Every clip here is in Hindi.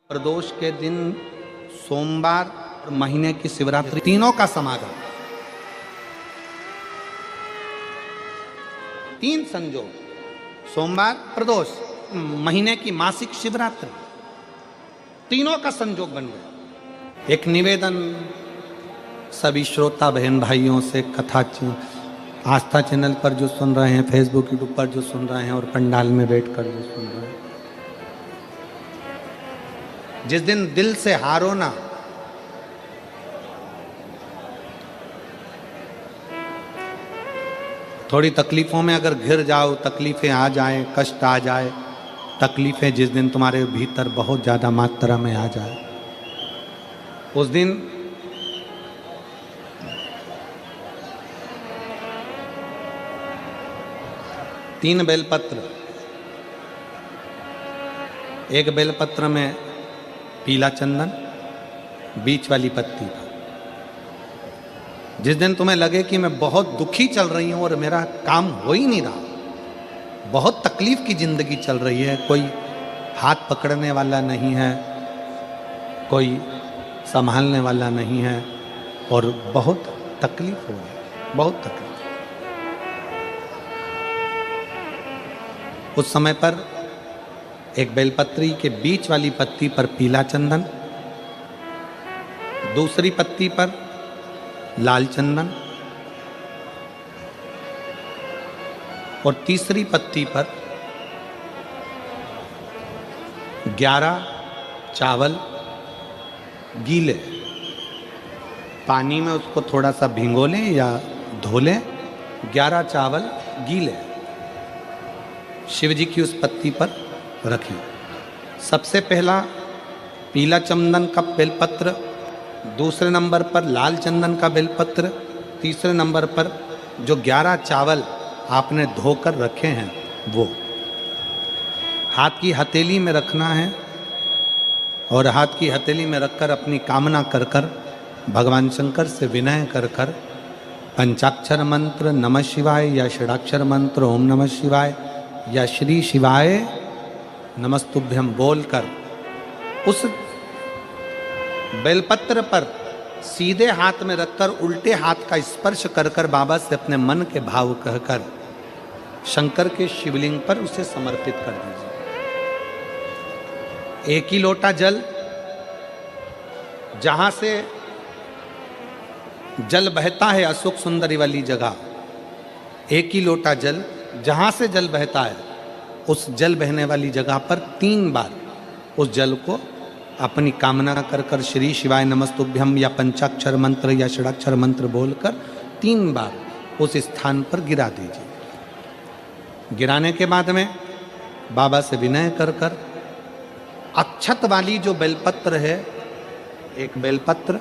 प्रदोष के दिन सोमवार और महीने की शिवरात्रि तीनों का समागम, तीन संजोग, सोमवार, प्रदोष, महीने की मासिक शिवरात्रि, तीनों का संजोग बन गया। एक निवेदन सभी श्रोता बहन भाइयों से, कथा आस्था चैनल पर जो सुन रहे हैं, फेसबुक यूट्यूब पर जो सुन रहे हैं और पंडाल में बैठकर जो सुन रहे हैं, जिस दिन दिल से हारो ना, थोड़ी तकलीफों में अगर घिर जाओ, तकलीफें आ जाएं, कष्ट आ जाए, तकलीफें जिस दिन तुम्हारे भीतर बहुत ज़्यादा मात्रा में आ जाए, उस दिन तीन बेलपत्र, एक बेलपत्र में पीला चंदन, बीच वाली पत्ती पर। जिस दिन तुम्हें लगे कि मैं बहुत दुखी चल रही हूं और मेरा काम हो ही नहीं रहा, बहुत तकलीफ की जिंदगी चल रही है, कोई हाथ पकड़ने वाला नहीं है, कोई संभालने वाला नहीं है और बहुत तकलीफ हो रही, बहुत तकलीफ। उस समय पर एक बेलपत्री के बीच वाली पत्ती पर पीला चंदन, दूसरी पत्ती पर लाल चंदन और तीसरी पत्ती पर 11 चावल गीले, पानी में उसको थोड़ा सा भिगो लें या धो लें, 11 चावल गीले शिव जी की उस पत्ती पर रखें। सबसे पहला पीला चंदन का बेलपत्र, दूसरे नंबर पर लाल चंदन का बेलपत्र, तीसरे नंबर पर जो 11 चावल आपने धोकर रखे हैं वो हाथ की हथेली में रखना है और हाथ की हथेली में रखकर अपनी कामना कर कर भगवान शंकर से विनय कर कर पंचाक्षर मंत्र नमः शिवाय या षडाक्षर मंत्र ओम नमः शिवाय या श्री शिवाय नमस्तुभ्यम बोलकर उस बेलपत्र पर सीधे हाथ में रखकर उल्टे हाथ का स्पर्श कर कर बाबा से अपने मन के भाव कहकर शंकर के शिवलिंग पर उसे समर्पित कर दीजिए। एक ही लोटा जल, जहां से जल बहता है अशोक सुंदरी वाली जगह, एक ही लोटा जल, जहां से जल बहता है उस जल बहने वाली जगह पर 3 बार उस जल को अपनी कामना कर कर श्री शिवाय नमस्तुभ्यम या पंचाक्षर मंत्र या षडाक्षर मंत्र बोलकर 3 बार उस स्थान पर गिरा दीजिए। गिराने के बाद में बाबा से विनय कर कर अक्षत वाली जो बेलपत्र है, एक बेलपत्र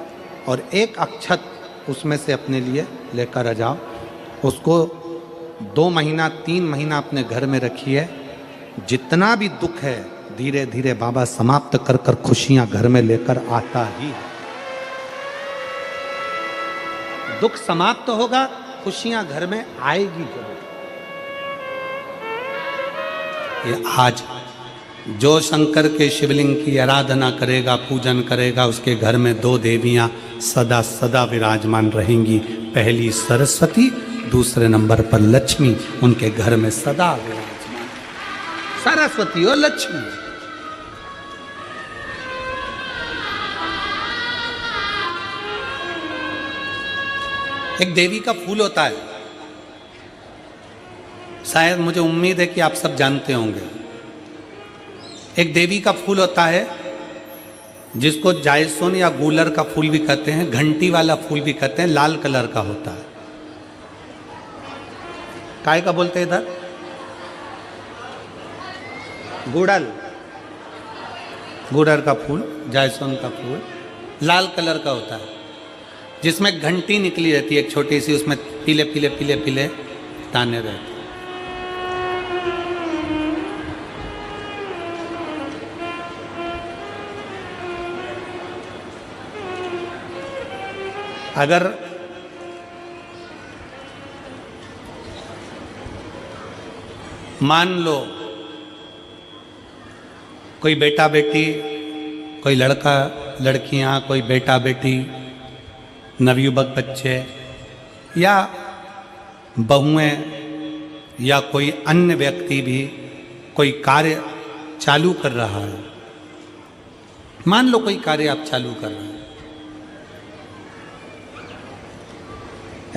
और एक अक्षत उसमें से अपने लिए लेकर आ जाओ। उसको 2 महीना 3 महीना अपने घर में रखिए। जितना भी दुख है धीरे धीरे बाबा समाप्त कर कर खुशियां घर में लेकर आता ही है। दुख समाप्त होगा, खुशियां घर में आएगी जरूर। ये आज जो शंकर के शिवलिंग की आराधना करेगा, पूजन करेगा, उसके घर में 2 देवियां सदा सदा विराजमान रहेंगी। पहली सरस्वती, दूसरे नंबर पर लक्ष्मी, उनके घर में सदा विराजमान, सरस्वती और लक्ष्मी। एक देवी का फूल होता है, शायद मुझे उम्मीद है कि आप सब जानते होंगे। एक देवी का फूल होता है जिसको जायसोन या गूलर का फूल भी कहते हैं, घंटी वाला फूल भी कहते हैं, लाल कलर का होता है। काय का बोलते हैं इधर? गुड़ल, गुड़र का फूल, जायसोन का फूल लाल कलर का होता है, जिसमें घंटी निकली रहती है एक छोटी सी, उसमें पीले पीले पीले पीले दाने रहते हैं। अगर मान लो कोई बेटा बेटी कोई लड़का लड़कियां, कोई बेटा बेटी, नवयुवक बच्चे या बहुएं या कोई अन्य व्यक्ति भी कोई कार्य चालू कर रहा है। मान लो कोई कार्य आप चालू कर रहे हैं,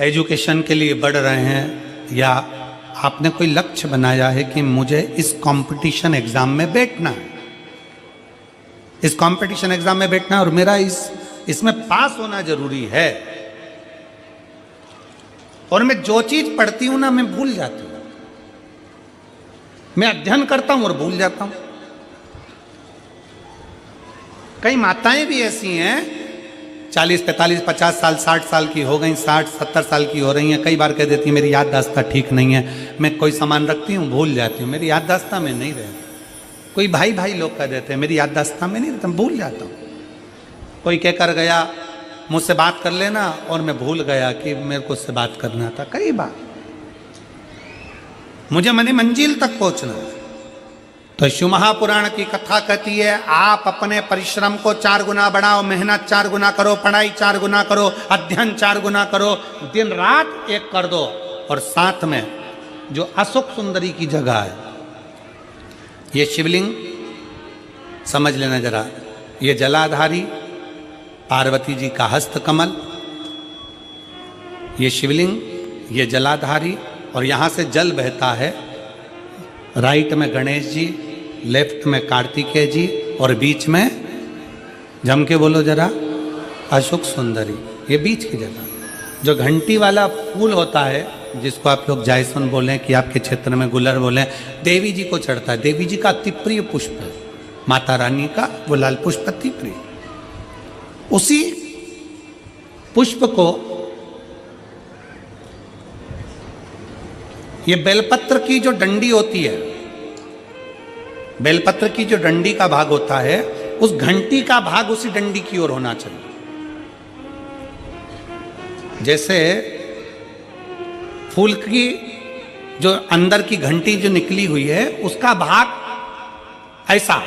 एजुकेशन के लिए बढ़ रहे हैं, या आपने कोई लक्ष्य बनाया है कि मुझे इस कंपटीशन एग्जाम में बैठना है, इस कंपटीशन एग्जाम में बैठना है और मेरा इसमें पास होना जरूरी है, और मैं जो चीज पढ़ती हूं ना मैं भूल जाती हूं, मैं अध्ययन करता हूं और भूल जाता हूं। कई माताएं भी ऐसी हैं 40, 45, 50 साल, 60 साल की हो गई, 60, 70 साल की हो रही हैं, कई बार कह देती हैं मेरी याददाश्त ठीक नहीं है, मैं कोई सामान रखती हूँ भूल जाती हूँ, मेरी याददाश्त में नहीं रहती। कोई भाई भाई लोग कह देते हैं मेरी याददाश्त में नहीं रहता, भूल जाता हूँ। कोई कहकर गया मुझसे बात कर लेना और मैं भूल गया कि मेरे को उससे बात करना था। कई बार मुझे मनी मंजिल तक पहुंचना है। तो शिव महापुराण की कथा कहती है आप अपने परिश्रम को 4 गुना बढ़ाओ, मेहनत 4 गुना करो, पढ़ाई 4 गुना करो, अध्ययन 4 गुना करो, दिन रात एक कर दो। और साथ में जो अशोक सुंदरी की जगह है, ये शिवलिंग समझ लेना जरा, ये जलाधारी पार्वती जी का हस्त कमल, ये शिवलिंग, ये जलाधारी, और यहाँ से जल बहता है। राइट में गणेश जी, लेफ्ट में कार्तिकेय जी, और बीच में जम के बोलो जरा अशोक सुंदरी। ये बीच की जगह जो घंटी वाला फूल होता है, जिसको आप लोग जायसन बोलें कि आपके क्षेत्र में गुलर बोलें, देवी जी को चढ़ता है। देवी जी का अति प्रिय पुष्प है, माता रानी का वो लाल पुष्प अति प्रिय। उसी पुष्प को ये बेलपत्र की जो डंडी होती है, बेलपत्र की जो डंडी का भाग होता है, उस घंटी का भाग उसी डंडी की ओर होना चाहिए। जैसे फूल की जो अंदर की घंटी जो निकली हुई है, उसका भाग ऐसा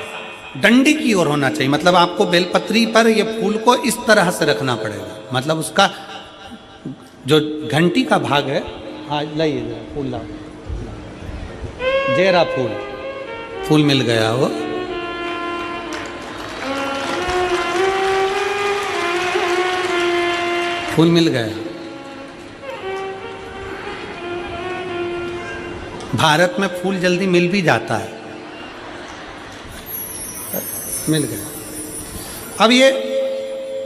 डंडी की ओर होना चाहिए। मतलब आपको बेलपत्री पर ये फूल को इस तरह से रखना पड़ेगा। मतलब उसका जो घंटी का भाग है, हाँ लाइए फूल लाओ, जेरा फूल मिल गया वो। फूल मिल गया। भारत में फूल जल्दी मिल भी जाता है, मिल गया। अब ये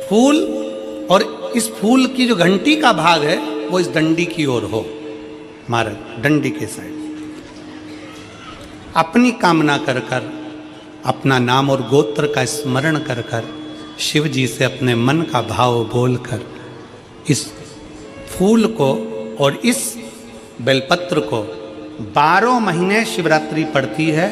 फूल और इस फूल की जो घंटी का भाग है वो इस डंडी की ओर हो, मारे डंडी के साइड। अपनी कामना कर कर, अपना नाम और गोत्र का स्मरण कर कर, शिव जी से अपने मन का भाव बोलकर इस फूल को और इस बेलपत्र को 12 महीने शिवरात्रि पड़ती है।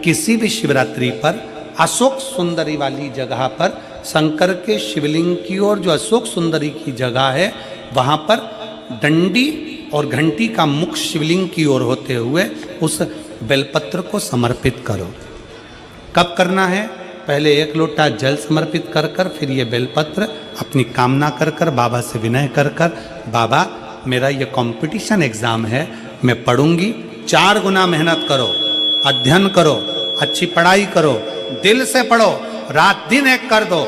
किसी भी शिवरात्रि पर अशोक सुंदरी वाली जगह पर, शंकर के शिवलिंग की ओर जो अशोक सुंदरी की जगह है, वहाँ पर डंडी और घंटी का मुख शिवलिंग की ओर होते हुए उस बेलपत्र को समर्पित करो। कब करना है? पहले 1 लोटा जल समर्पित कर कर, फिर ये बेलपत्र अपनी कामना कर कर, बाबा से विनय कर कर, बाबा मेरा ये कंपटीशन एग्ज़ाम है, मैं पढ़ूंगी, 4 गुना मेहनत करो, अध्ययन करो, अच्छी पढ़ाई करो, दिल से पढ़ो, रात दिन एक कर दो,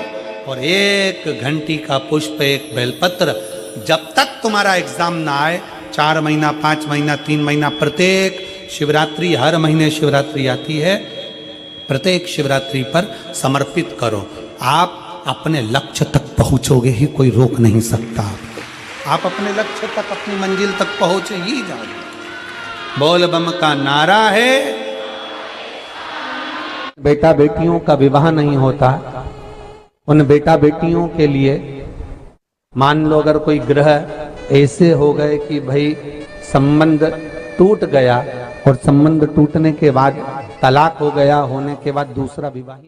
और 1 घंटी का पुष्प, 1 बेलपत्र, जब तक तुम्हारा एग्जाम ना आए, 4 महीना, 5 महीना, 3 महीना, प्रत्येक शिवरात्रि, हर महीने शिवरात्रि आती है, प्रत्येक शिवरात्रि पर समर्पित करो। आप अपने लक्ष्य तक पहुंचोगे ही, कोई रोक नहीं सकता आपको। आप अपने लक्ष्य तक, अपनी मंजिल तक पहुंच ही जाओगे। बोल बम का नारा है। बेटा बेटियों का विवाह नहीं होता, उन बेटा बेटियों के लिए मान लो अगर कोई ग्रह ऐसे हो गए कि भाई संबंध टूट गया, और संबंध टूटने के बाद तलाक हो गया, होने के बाद दूसरा विवाह